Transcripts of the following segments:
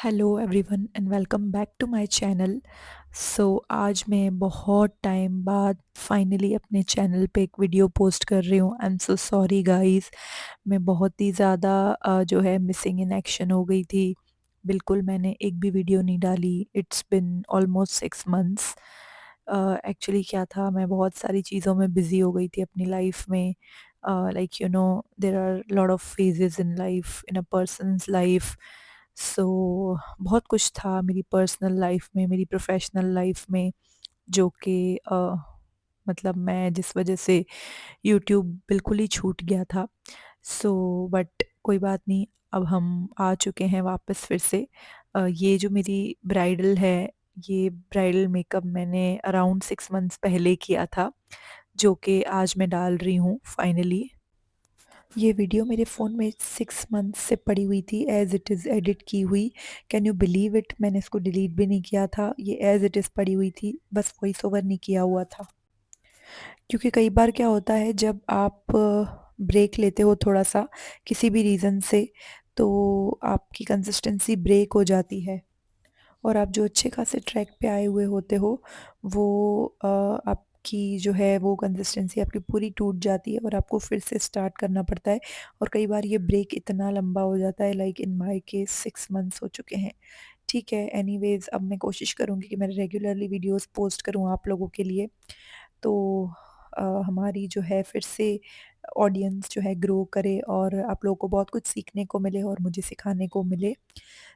Hello everyone and welcome back to my channel. आज मैं बहुत टाइम बाद फाइनली अपने चैनल पे एक वीडियो पोस्ट कर रही हूँ। I am so sorry guys. मैं बहुत ही ज़्यादा जो है मिसिंग इन एक्शन हो गई थी। बिल्कुल मैंने एक भी वीडियो नहीं डाली। It's been almost 6 months. Actually क्या था, मैं बहुत सारी चीज़ों में बिज़ी हो गई थी अपनी लाइफ में। Like you know, there are lot of phases in life, in a person's life. So बहुत कुछ था मेरी पर्सनल लाइफ में, मेरी प्रोफेशनल लाइफ में, जो कि मतलब मैं जिस वजह से यूट्यूब बिल्कुल ही छूट गया था। बट कोई बात नहीं, अब हम आ चुके हैं वापस फिर से। ये जो मेरी ब्राइडल है, ये ब्राइडल मेकअप मैंने अराउंड 6 मंथ्स पहले किया था, जो कि आज मैं डाल रही हूँ फाइनली। ये वीडियो मेरे फ़ोन में 6 मंथ से पड़ी हुई थी, एज़ इट इज़ एडिट की हुई। कैन यू बिलीव इट, मैंने इसको डिलीट भी नहीं किया था, ये एज़ इट इज़ पड़ी हुई थी, बस वॉइस ओवर नहीं किया हुआ था। क्योंकि कई बार क्या होता है, जब आप ब्रेक लेते हो थोड़ा सा किसी भी रीज़न से, तो आपकी कंसिस्टेंसी ब्रेक हो जाती है और आप जो अच्छे खासे ट्रैक पे आए हुए होते हो, वो आपकी जो है वो कंसिस्टेंसी आपकी पूरी टूट जाती है और आपको फिर से स्टार्ट करना पड़ता है। और कई बार ये ब्रेक इतना लंबा हो जाता है, like in my case 6 months हो चुके हैं। ठीक है, एनीवेज अब मैं कोशिश करूँगी कि मैं रेगुलरली वीडियोस पोस्ट करूँ आप लोगों के लिए, तो हमारी जो है फिर से ऑडियंस जो है ग्रो करे और आप लोगों को बहुत कुछ सीखने को मिले और मुझे सिखाने को मिले।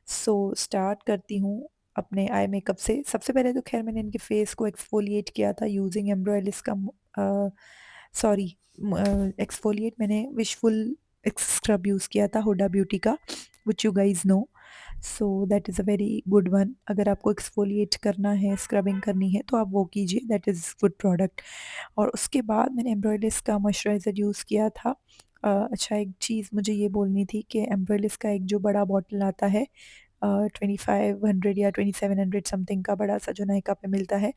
स्टार्ट करती हूँ अपने आई मेकअप से। सबसे पहले तो ख़ैर मैंने इनके फेस को एक्सफोलिएट किया था यूज़िंग एम्ब्रोइलिस का सॉरी एक्सफोलिएट मैंने विशफुल स्क्रब यूज़ किया था हुडा ब्यूटी का, which you guys know. That is a very good one. अगर आपको एक्सफोलिएट करना है, स्क्रबिंग करनी है, तो आप वो कीजिए, दैट इज़ गुड प्रोडक्ट। और उसके बाद मैंने एम्ब्रोइलिस का मॉइस्चराइज़र यूज़ किया था। अच्छा, एक चीज़ मुझे ये बोलनी थी कि एम्ब्रोइलिस का एक जो बड़ा बॉटल आता है 2500 या 2700 समथिंग का, बड़ा सा जो नायका पे मिलता है,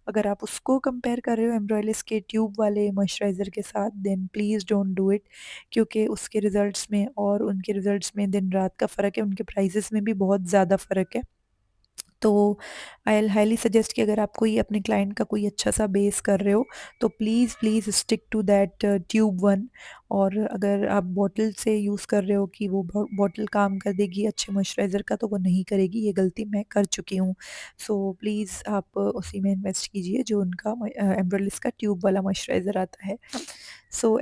अगर आप उसको कंपेयर कर रहे हो एम्ब्रोइलिस के ट्यूब वाले मॉइस्चराइज़र के साथ, then please don't do it. क्योंकि उसके रिज़ल्ट्स में और उनके रिज़ल्ट्स में दिन रात का फ़र्क है, उनके प्राइसेस में भी बहुत ज़्यादा फ़र्क है। तो आई विल हाईली सजेस्ट कि अगर आप कोई अपने क्लाइंट का कोई अच्छा सा बेस कर रहे हो, तो please please stick to that tube one. और अगर आप बॉटल से यूज़ कर रहे हो कि वो बॉटल काम कर देगी अच्छे मॉइस्चराइज़र का, तो वो नहीं करेगी, ये गलती मैं कर चुकी हूँ। प्लीज़ आप उसी में इन्वेस्ट कीजिए जो उनका एम्ब्रोलिस का ट्यूब वाला मॉइस्चराइज़र आता है।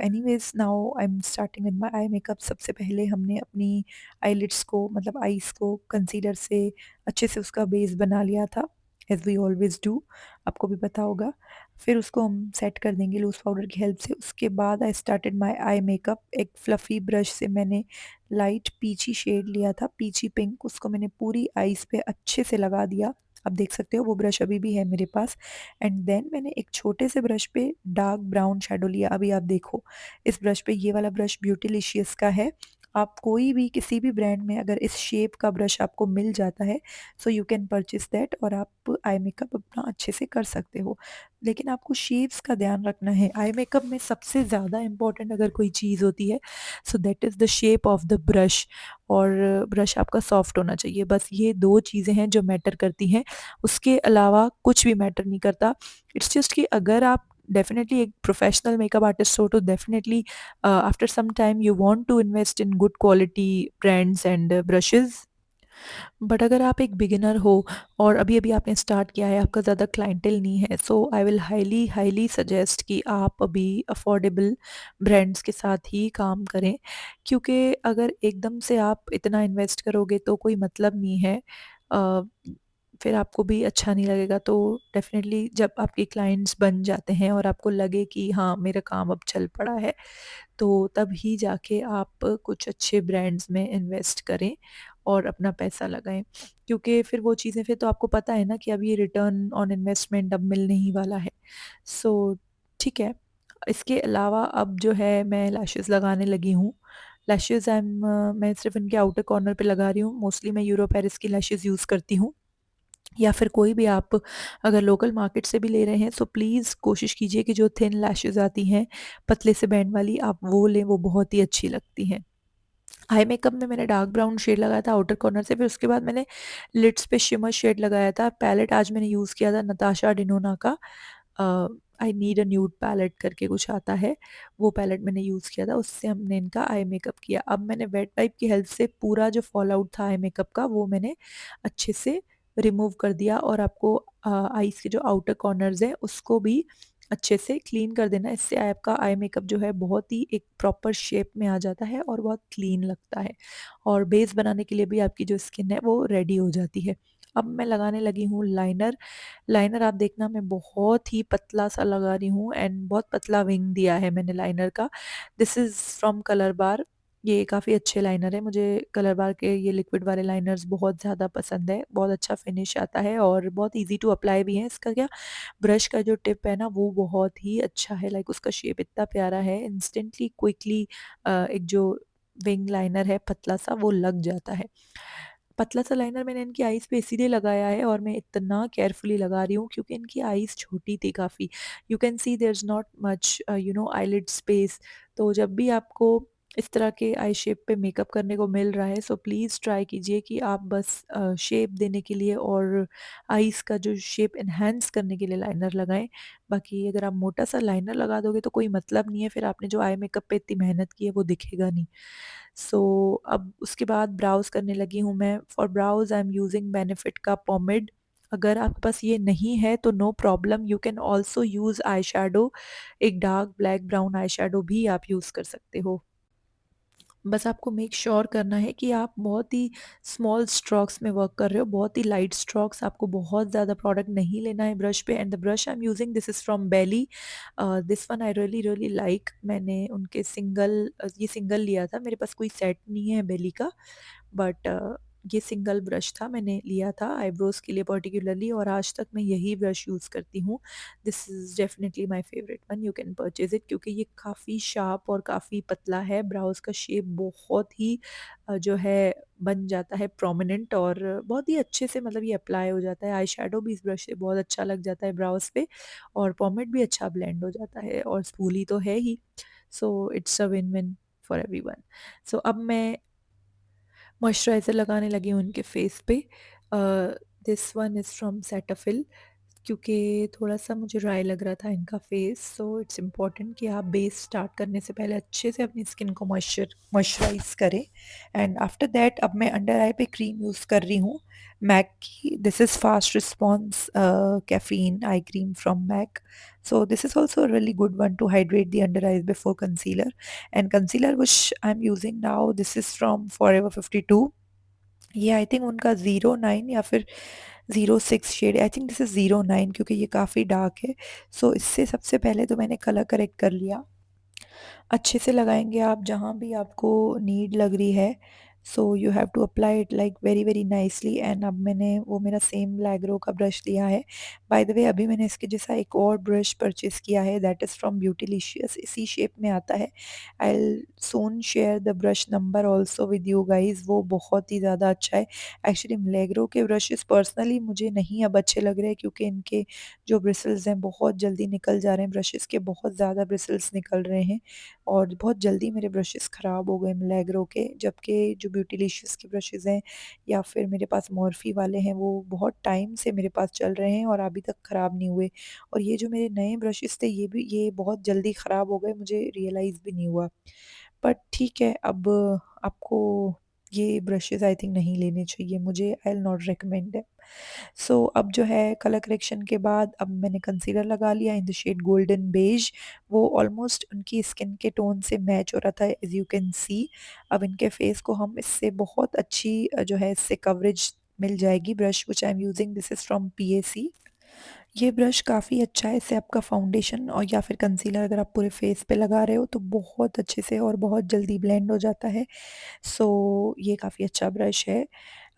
Anyways now I am starting with my eye makeup. सबसे पहले हमने अपनी आईलिड्स को, मतलब आईज़ को कंसीलर से अच्छे से उसका बेस बना लिया था, एज़ वी ऑलवेज़ डू, आपको भी पता होगा। फिर उसको हम सेट कर देंगे लूज़ पाउडर की हेल्प से। उसके बाद I started my eye makeup. एक फ्लफ़ी ब्रश से मैंने लाइट पीची शेड लिया था, पीची पिंक, उसको मैंने पूरी आईज़ पे अच्छे से लगा दिया। आप देख सकते हो वो ब्रश अभी भी है मेरे पास। एंड देन मैंने एक छोटे से ब्रश पे डार्क ब्राउन शैडो लिया। अभी आप देखो, इस ब्रश पे, ये वाला ब्रश ब्यूटीलिशियस का है। आप कोई भी किसी भी ब्रांड में अगर इस शेप का ब्रश आपको मिल जाता है, so you can purchase that और आप आई मेकअप अपना अच्छे से कर सकते हो। लेकिन आपको शेप्स का ध्यान रखना है। आई मेकअप में सबसे ज़्यादा इम्पोर्टेंट अगर कोई चीज़ होती है, so that is the shape of the brush. और ब्रश आपका सॉफ्ट होना चाहिए। बस ये 2 चीज़ें हैं जो मैटर करती हैं, उसके अलावा कुछ भी मैटर नहीं करता। इट्स जस्ट कि अगर आप डेफ़िनेटली एक प्रोफ़ेशनल मेकअप आर्टिस्ट हो, तो definitely after some time you want to invest in good quality brands and brushes. But अगर आप एक बिगिनर हो और अभी-अभी आपने स्टार्ट किया है, आपका ज़्यादा क्लाइंटेल नहीं है, so I will highly highly suggest कि आप अभी अफोर्डेबल ब्रांड्स के साथ ही काम करें। क्योंकि अगर एकदम से आप इतना इन्वेस्ट करोगे तो कोई मतलब नहीं है। अ, फिर आपको भी अच्छा नहीं लगेगा। तो डेफ़िनेटली जब आपके क्लाइंट्स बन जाते हैं और आपको लगे कि हाँ, मेरा काम अब चल पड़ा है, तो तभी जाके आप कुछ अच्छे ब्रांड्स में इन्वेस्ट करें और अपना पैसा लगाएँ। क्योंकि फिर वो चीज़ें, फिर तो आपको पता है ना कि अब ये रिटर्न ऑन इन्वेस्टमेंट अब मिलने ही वाला है। सो ठीक है। इसके अलावा अब जो है मैं लैशेज़ लगाने लगी हूँ। लैशेज़ मैं सिर्फ़ इनके आउटर कॉर्नर पे लगा रही हूँ। मोस्टली मैं यूरो पेरिस की लैशेज़ यूज़ करती हूँ, या फिर कोई भी आप अगर लोकल मार्केट से भी ले रहे हैं, सो प्लीज़ कोशिश कीजिए कि जो थिन लैशेज़ आती हैं, पतले से बैंड वाली, आप वो लें, वो बहुत ही अच्छी लगती हैं। आई मेकअप में मैंने डार्क ब्राउन शेड लगाया था आउटर कॉर्नर से, फिर उसके बाद मैंने लिड्स पे शिमर शेड लगाया था। पैलेट आज मैंने यूज़ किया था नताशा डिनोना का I need a nude palette करके कुछ आता है, वो पैलेट मैंने यूज़ किया था, उससे हमने इनका आई मेकअप किया। अब मैंने वेट वाइप की हेल्प से पूरा जो फॉल आउट था आई मेकअप का वो मैंने अच्छे से रिमूव कर दिया, और आपको आईज़ के जो आउटर कॉर्नर्स हैं उसको भी अच्छे से क्लीन कर देना। इससे आपका आई मेकअप जो है बहुत ही एक प्रॉपर शेप में आ जाता है और बहुत क्लीन लगता है, और बेस बनाने के लिए भी आपकी जो स्किन है वो रेडी हो जाती है। अब मैं लगाने लगी हूँ लाइनर। लाइनर आप देखना मैं बहुत ही पतला सा लगा रही हूँ, एंड बहुत पतला विंग दिया है मैंने लाइनर का। दिस इज़ फ्रॉम कलर बार। ये काफ़ी अच्छे लाइनर है, मुझे कलर बार के ये लिक्विड वाले लाइनर्स बहुत ज़्यादा पसंद है, बहुत अच्छा फिनिश आता है और बहुत इजी टू अप्लाई भी है। इसका क्या ब्रश का जो टिप है ना वो बहुत ही अच्छा है, लाइक उसका शेप इतना प्यारा है, इंस्टेंटली क्विकली एक जो विंग लाइनर है पतला सा वो लग जाता है। पतला सा लाइनर मैंने इनकी आईज़ पे इसीलिए लगाया है, और मैं इतना केयरफुली लगा रही हूँ क्योंकि इनकी आईज़ छोटी थी काफ़ी। You can see there is not much eyelid space. तो जब भी आपको इस तरह के आई शेप पे मेकअप करने को मिल रहा है, सो प्लीज़ ट्राई कीजिए कि आप बस शेप देने के लिए और आईज़ का जो शेप एनहांस करने के लिए लाइनर लगाएँ। बाकी अगर आप मोटा-सा लाइनर लगा दोगे तो कोई मतलब नहीं है, फिर आपने जो आई मेकअप पे इतनी मेहनत की है वो दिखेगा नहीं। सो अब उसके बाद ब्राउज़ करने लगी हूँ मैं। For brows I am using Benefit का पोमेड। अगर आपके पास ये नहीं है तो no problem, you can also use eyeshadow. एक dark black brown eyeshadow भी आप यूज़ कर सकते हो। बस आपको मेक श्योर करना है कि आप बहुत ही स्मॉल स्ट्रोक्स में वर्क कर रहे हो, बहुत ही लाइट स्ट्रोक्स, आपको बहुत ज़्यादा प्रोडक्ट नहीं लेना है ब्रश पे। And the brush I am using this is from Bailey. This one I really really like. मैंने उनके ये सिंगल लिया था, मेरे पास कोई सेट नहीं है बेली का, बट ये सिंगल ब्रश था, मैंने लिया था आईब्रोज़ के लिए पर्टिकुलरली, और आज तक मैं यही ब्रश यूज़ करती हूँ। This is definitely my favourite one, you can purchase it, क्योंकि ये काफ़ी शार्प और काफ़ी पतला है। ब्राउज़ का शेप बहुत ही जो है बन जाता है प्रोमिनेंट, और बहुत ही अच्छे से मतलब ये अप्लाई हो जाता है। आई शैडो भी इस ब्रश से बहुत अच्छा लग जाता है ब्राउज़ पे, और पोमेड भी अच्छा ब्लेंड हो जाता है, और स्पूली तो है ही। So it's a win win for everyone. So अब मैं मॉइस्चराइज़र लगाने लगी हूँ उनके फेस पे। This one is from Cetaphil, क्योंकि थोड़ा-सा मुझे ड्राई लग रहा था इनका फेस, सो इट्स इम्पोर्टेंट कि आप बेस स्टार्ट करने से पहले अच्छे से अपनी स्किन को मॉइस्चराइज़ करें। एंड आफ्टर दैट अब मैं अंडर आई पे क्रीम यूज़ कर रही हूँ मैक की। This is fast response caffeine eye cream from MAC. So this is also a really good one to hydrate the under eyes before concealer. And concealer which I am using now, this is from Forever 52। ये I think उनका 09 या फिर 06 shade, I think this is 09, क्योंकि ये काफ़ी dark है। सो इससे सबसे पहले तो मैंने कलर करेक्ट कर लिया। अच्छे से लगाएंगे आप जहाँ भी आपको नीड लग रही है, so you have to apply it like very very nicely. And अब मैंने वो मेरा सेम लैग्रो का ब्रश लिया है। बाय द वे अभी मैंने इसके जैसा एक और ब्रश परचेज़ किया है, दैट इज़ फ्रॉम ब्यूटीलिशियस, इसी शेप में आता है। I will soon share the brush number also with you guys, वो बहुत ही ज़्यादा अच्छा है। एक्चुअली लैग्रो के ब्रशेस पर्सनली मुझे नहीं अब अच्छे लग रहे हैं, क्योंकि इनके जो ब्रिसल्स हैं बहुत जल्दी निकल जा रहे हैं, ब्रशेस के बहुत ज़्यादा ब्रिसल्स निकल रहे हैं, और बहुत जल्दी मेरे ब्रशेस ख़राब हो गए मिलैग्रो के। जबकि जो ब्यूटीलिशियस के ब्रशेज़ हैं या फिर मेरे पास मॉर्फी वाले हैं वो बहुत टाइम से मेरे पास चल रहे हैं और अभी तक ख़राब नहीं हुए। और ये जो मेरे नए ब्रशेस थे ये बहुत जल्दी ख़राब हो गए, मुझे रियलाइज़ भी नहीं हुआ। बट ठीक है, अब आपको ये ब्रशेज़ आई थिंक नहीं लेने चाहिए, मुझे आई विल नॉट रिकमेंड। सो अब जो है कलर करेक्शन के बाद अब मैंने कंसीलर लगा लिया in the shade golden beige. वो ऑलमोस्ट उनकी स्किन के टोन से मैच हो रहा था, एज यू कैन सी। अब इनके फेस को हम इससे बहुत अच्छी जो है इससे कवरेज मिल जाएगी। Brush which I am using this is from PAC. ये ब्रश काफ़ी अच्छा है, इससे आपका फाउंडेशन और या फिर कंसीलर अगर आप पूरे फेस पे लगा रहे हो तो बहुत अच्छे से और बहुत जल्दी ब्लेंड हो जाता है। सो ये काफ़ी अच्छा ब्रश है।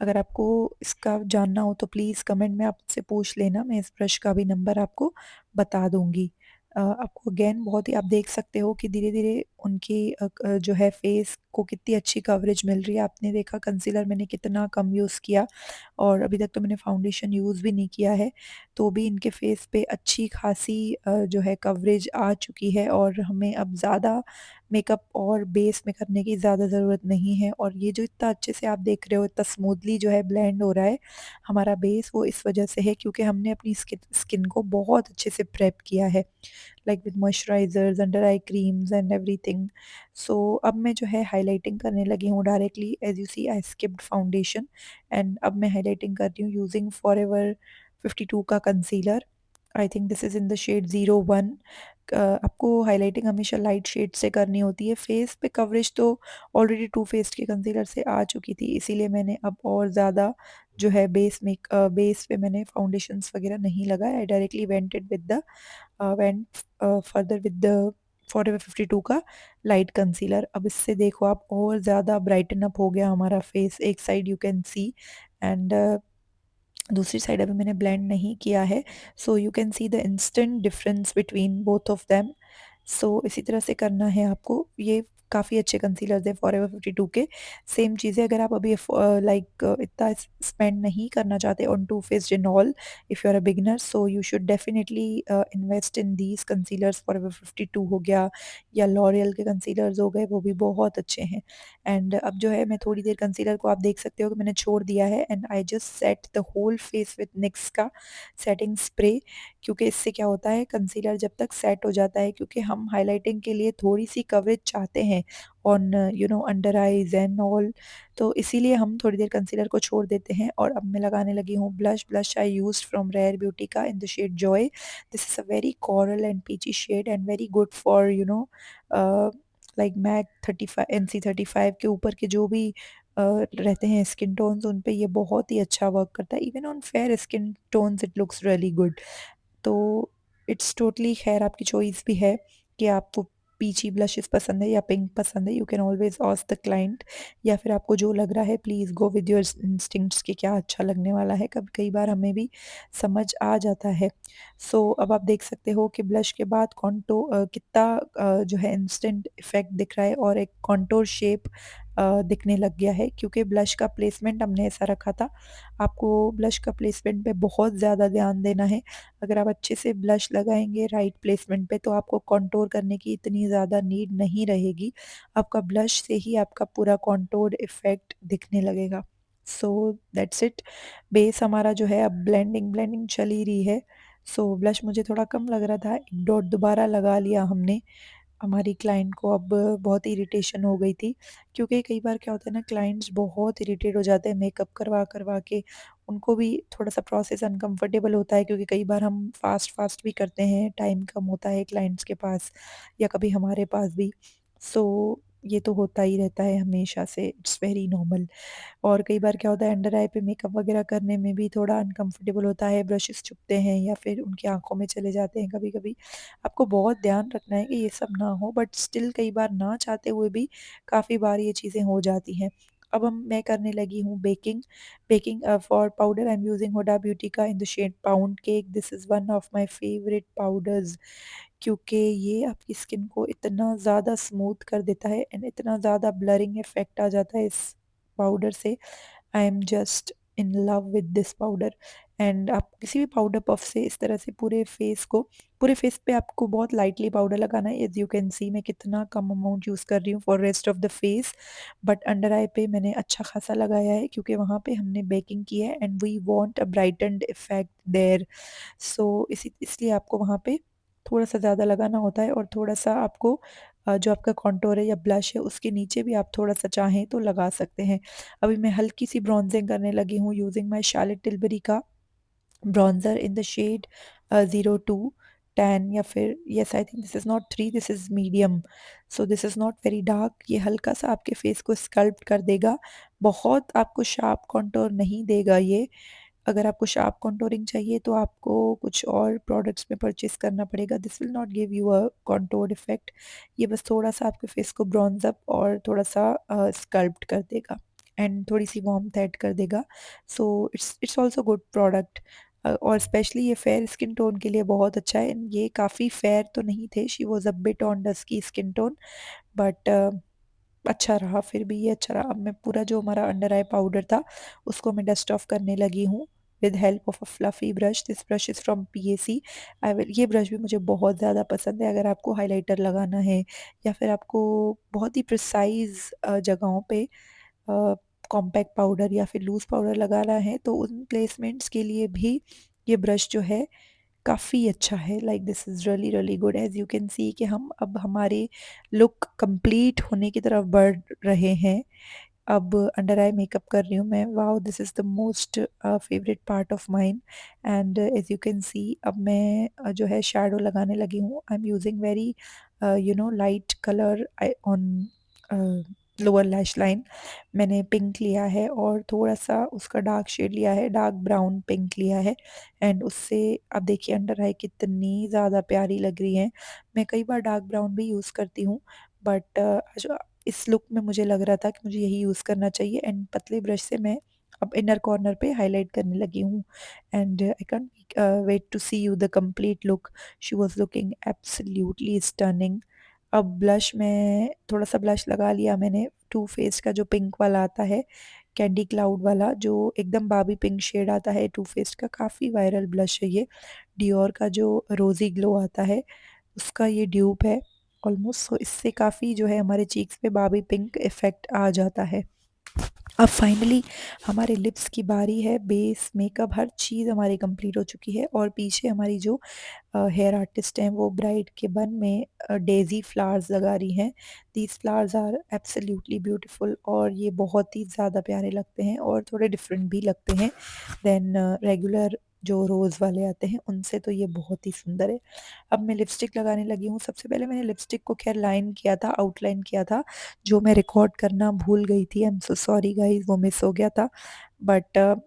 अगर आपको इसका जानना हो तो प्लीज़ कमेंट में आप मुझसे पूछ लेना, मैं इस ब्रश का भी नंबर आपको बता दूँगी। आपको अगेन बहुत ही आप देख सकते हो कि धीरे-धीरे उनकी जो है फेस को कितनी अच्छी कवरेज मिल रही है। आपने देखा कंसीलर मैंने कितना कम यूज़ किया और अभी तक तो मैंने फाउंडेशन यूज़ भी नहीं किया है, तो भी इनके फेस पे अच्छी खासी जो है कवरेज आ चुकी है और हमें अब ज़्यादा मेकअप और बेस में करने की ज़्यादा ज़रूरत नहीं है। और ये जो इतना अच्छे से आप देख रहे हो, इतना स्मूथली जो है ब्लेंड हो रहा है हमारा बेस, वो इस वजह से है क्योंकि हमने अपनी स्किन को बहुत अच्छे से प्रेप किया है, like with moisturisers, under eye creams and everything. So अब मैं जो है हाइलाइटिंग करने लगी हूँ directly. As you see I skipped foundation and अब मैं हाइलाइटिंग कर रही हूँ यूजिंग फॉरएवर 52 का concealer. I think this is in the shade 01। आपको हाइलाइटिंग हमेशा लाइट शेड से करनी होती है। फेस पे कवरेज तो ऑलरेडी टू फेस्ड के कंसीलर से आ चुकी थी, इसीलिए मैंने अब और ज़्यादा जो है बेस पे मैंने फाउंडेशंस वगैरह नहीं लगाया। I directly vented with the went further with the Forever 52 का लाइट कंसीलर। अब इससे देखो आप और ज़्यादा ब्राइटन अप हो गया हमारा फेस, एक side you can see and दूसरी साइड अभी मैंने ब्लेंड नहीं किया है, so you can see the instant difference between both of them. So इसी तरह से करना है आपको। ये काफ़ी अच्छे कंसीलर्स है फॉरएवर 52 के। सेम चीज़ें अगर आप अभी लाइक इतना स्पेंड नहीं करना चाहते on Too Faced and all, if you are a beginner, so you should definitely invest in these concealers. Forever 52 हो गया या लॉरियल के कंसीलर्स हो गए, वो भी बहुत अच्छे हैं। एंड अब जो है मैं थोड़ी देर कंसीलर को आप देख सकते हो कि मैंने छोड़ दिया है and I just set the whole face with Nyx का सेटिंग स्प्रे। क्योंकि इससे क्या होता है, कंसीलर जब तक सेट हो जाता है, क्योंकि हम हाइलाइटिंग के लिए थोड़ी सी कवरेज चाहते हैं on under eyes and all, तो इसीलिए हम थोड़ी देर कंसीलर को छोड़ देते हैं। और अब मैं लगाने लगी हूँ blush. Blush I used from Rare Beauty का in the shade Joy. This is a very coral and peachy shade and very good for like MAC 35 NC 35 के ऊपर के जो भी रहते हैं स्किन टोन्स, उन पे ये बहुत ही अच्छा वर्क करता है। Even on fair skin tones it looks really good. तो इट्स टोटली खैर आपकी चॉइस भी है कि आपको पीची ब्लशेस पसंद है या पिंक पसंद है। You can always ask the client, या फिर आपको जो लग रहा है please go with your instincts कि क्या अच्छा लगने वाला है। कभी कई बार हमें भी समझ आ जाता है। सो अब आप देख सकते हो कि ब्लश के बाद कितना जो है इंस्टेंट इफेक्ट दिख रहा है और एक कॉन्टोर शेप दिखने लग गया है, क्योंकि ब्लश का प्लेसमेंट हमने ऐसा रखा था। आपको ब्लश का प्लेसमेंट पे बहुत ज़्यादा ध्यान देना है। अगर आप अच्छे से ब्लश लगाएँगे राइट प्लेसमेंट पे, तो आपको कॉन्टूर करने की इतनी ज़्यादा नीड नहीं रहेगी। आपका ब्लश से ही आपका पूरा कॉन्टूर इफ़ेक्ट दिखने लगेगा। So that's it. बेस हमारा जो है अब ब्लेंडिंग चल ही रही है। सो ब्लश मुझे थोड़ा कम लग रहा था, 1 डॉट दोबारा लगा लिया हमने। हमारी क्लाइंट को अब बहुत इरिटेशन हो गई थी, क्योंकि कई बार क्या होता है ना, क्लाइंट्स बहुत इरिटेट हो जाते हैं मेकअप करवा करवा के। उनको भी थोड़ा सा प्रोसेस अनकंफर्टेबल होता है, क्योंकि कई बार हम फास्ट फास्ट भी करते हैं, टाइम कम होता है क्लाइंट्स के पास या कभी हमारे पास भी। सो ये तो होता ही रहता है हमेशा से, इट्स वेरी नॉर्मल। और कई बार क्या होता है, अंडर आई पे मेकअप वगैरह करने में भी थोड़ा अनकंफर्टेबल होता है, ब्रशेस चुभते हैं या फिर उनकी आँखों में चले जाते हैं कभी-कभी। आपको बहुत ध्यान रखना है कि ये सब ना हो, बट स्टिल कई बार ना चाहते हुए भी काफ़ी बार ये चीज़ें हो जाती हैं। अब मैं करने लगी हूँ baking. Baking for powder I am using Huda beauty का in the shade pound cake. This is one of my favourite powders, क्योंकि ये आपकी स्किन को इतना ज़्यादा स्मूथ कर देता है एंड इतना ज़्यादा ब्लरिंग इफ़ेक्ट आ जाता है इस पाउडर से। I am just in love with this powder. And आप किसी भी पाउडर पफ से इस तरह से पूरे फेस पे आपको बहुत लाइटली पाउडर लगाना है। एज यू कैन सी मैं कितना कम अमाउंट यूज़ कर रही हूँ for rest of the face, but under eye पे मैंने अच्छा खासा लगाया है, क्योंकि वहाँ पे हमने बेकिंग की है and we want a brightened effect there. So इसलिए आपको वहाँ पे थोड़ा-सा ज़्यादा लगाना होता है और थोड़ा-सा आपको जो आपका कॉन्टूर है या ब्लश है उसके नीचे भी आप थोड़ा-सा चाहें तो लगा सकते हैं। अभी मैं हल्की-सी ब्रॉन्जिंग करने लगी हूँ यूजिंग माय शार्लेट टिल्बरी का bronzer in the shade 02 tan, या फिर yes I think this is not 3, this is medium. So this is not very dark. ये हल्का-सा आपके फेस को स्कल्प्ट कर देगा, बहुत आपको शार्प कॉन्टूर नहीं देगा ये। अगर आपको शार्प कॉन्टूरिंग चाहिए तो आपको कुछ और प्रोडक्ट्स में परचेज़ करना पड़ेगा। This will not give you a contoured effect. ये बस थोड़ा-सा आपके फेस को ब्रॉन्ज़ अप और थोड़ा-सा स्कल्प्ट कर देगा एंड थोड़ी-सी वार्मथ ऐड कर देगा। So it's also good product. और स्पेशली ये फेयर स्किन टोन के लिए बहुत अच्छा है। एंड ये काफ़ी फेयर तो नहीं थे, she was a bit on dusky skin tone, but अच्छा रहा, फिर भी ये अच्छा रहा। अब मैं पूरा जो हमारा अंडर आई पाउडर था उसको मैं डस्ट ऑफ करने लगी हूँ with help of a fluffy brush. This brush is from PAC. I will, ये ब्रश भी मुझे बहुत ज़्यादा पसंद है। अगर आपको हाइलाइटर लगाना है या फिर आपको बहुत ही प्रिसाइज जगहों पे कॉम्पैक्ट पाउडर या फिर लूज़ पाउडर लगाना है तो उन प्लेसमेंट्स के लिए भी ये ब्रश जो है काफ़ी अच्छा है। Like this is really really good. As you can सी कि हम अब हमारे लुक कंप्लीट होने की तरफ बढ़ रहे हैं। अब अंडर आई मेकअप कर रही हूँ मैं। Wow, this is the most favourite part of mine. And as you can see अब मैं जो है शैडो लगाने लगी हूँ। I am using very light colour on lower lash line. मैंने पिंक लिया है और थोड़ा सा उसका डार्क शेड लिया है, डार्क ब्राउन पिंक लिया है। एंड उससे अब देखिए अंडर आई कितनी ज़्यादा प्यारी लग रही है। मैं कई बार डार्क ब्राउन भी यूज़ करती हूँ, बट इस लुक में मुझे लग रहा था कि मुझे यही यूज़ करना चाहिए। एंड पतले ब्रश से मैं अब इनर कॉर्नर पे हाईलाइट करने लगी हूँ। And I can't wait to see you the complete look. She was looking absolutely stunning. अब ब्लश में थोड़ा सा ब्लश लगा लिया मैंने। टू फेस का जो पिंक वाला आता है, कैंडी क्लाउड वाला, जो एकदम बाबी पिंक शेड आता है टू फेस का, काफ़ी वायरल ब्लश है ये। डियोर का जो रोज़ी ग्लो आता है उसका ये ड्यूप है ऑलमोस्ट। सो इससे काफ़ी जो है हमारे चीक्स पे बाबी पिंक इफ़ेक्ट आ जाता है। अब फाइनली हमारे लिप्स की बारी है। बेस मेकअप हर चीज़ हमारी कंप्लीट हो चुकी है और पीछे हमारी जो हेयर आर्टिस्ट हैं वो ब्राइड के बन में डेज़ी फ्लावर्स लगा रही हैं। These flowers are absolutely beautiful और ये बहुत ही ज़्यादा प्यारे लगते हैं और थोड़े डिफरेंट भी लगते हैं देन रेगुलर जो रोज़ वाले आते हैं उनसे। तो ये बहुत ही सुंदर है। अब मैं लिपस्टिक लगाने लगी हूँ। सबसे पहले मैंने लिपस्टिक को खैर लाइन किया था, आउटलाइन किया था, जो मैं रिकॉर्ड करना भूल गई थी। I am so sorry guys, वो मिस हो गया था। बट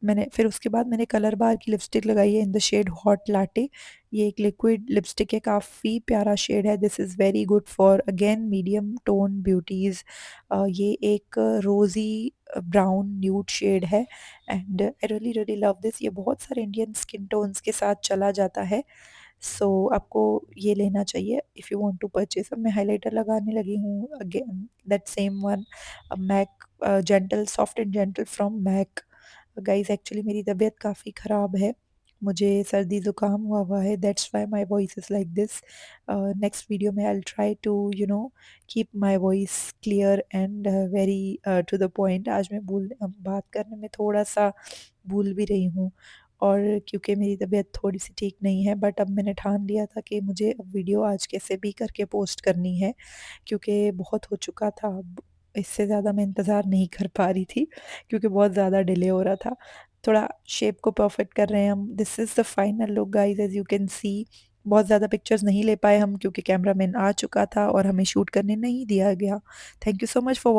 मैंने फिर उसके बाद मैंने कलर बार की लिपस्टिक लगाई है in the shade hot latte. ये एक लिक्विड लिपस्टिक है, काफ़ी प्यारा शेड है। This is very good for again medium tone beauties. ये एक रोज़ी ब्राउन न्यूड शेड है and I really really love this. ये बहुत सारे इंडियन स्किन टोन्स के साथ चला जाता है। सो आपको ये लेना चाहिए if you want to purchase. अब मैं हाइलाइटर लगाने लगी हूँ again that same one, MAC gentle soft and gentle from MAC. Guys actually मेरी तबीयत काफ़ी ख़राब है, मुझे सर्दी ज़ुकाम हुआ हुआ है, that's why my voice is like this. Next video में I will try to keep my voice clear and very to the point. आज मैं बात करने में थोड़ा सा भूल भी रही हूँ और क्योंकि मेरी तबीयत थोड़ी सी ठीक नहीं है। बट अब मैंने ठान लिया था कि मुझे अब वीडियो आज कैसे भी करके पोस्ट करनी है क्योंकि बहुत हो चुका था। अब इससे ज़्यादा मैं इंतज़ार नहीं कर पा रही थी क्योंकि बहुत ज़्यादा डिले हो रहा था। थोड़ा शेप को परफेक्ट कर रहे हैं हम। This is the final look guys, as you can सी। बहुत ज़्यादा पिक्चर्स नहीं ले पाए हम क्योंकि कैमरामैन आ चुका था और हमें शूट करने नहीं दिया गया। Thank you so much for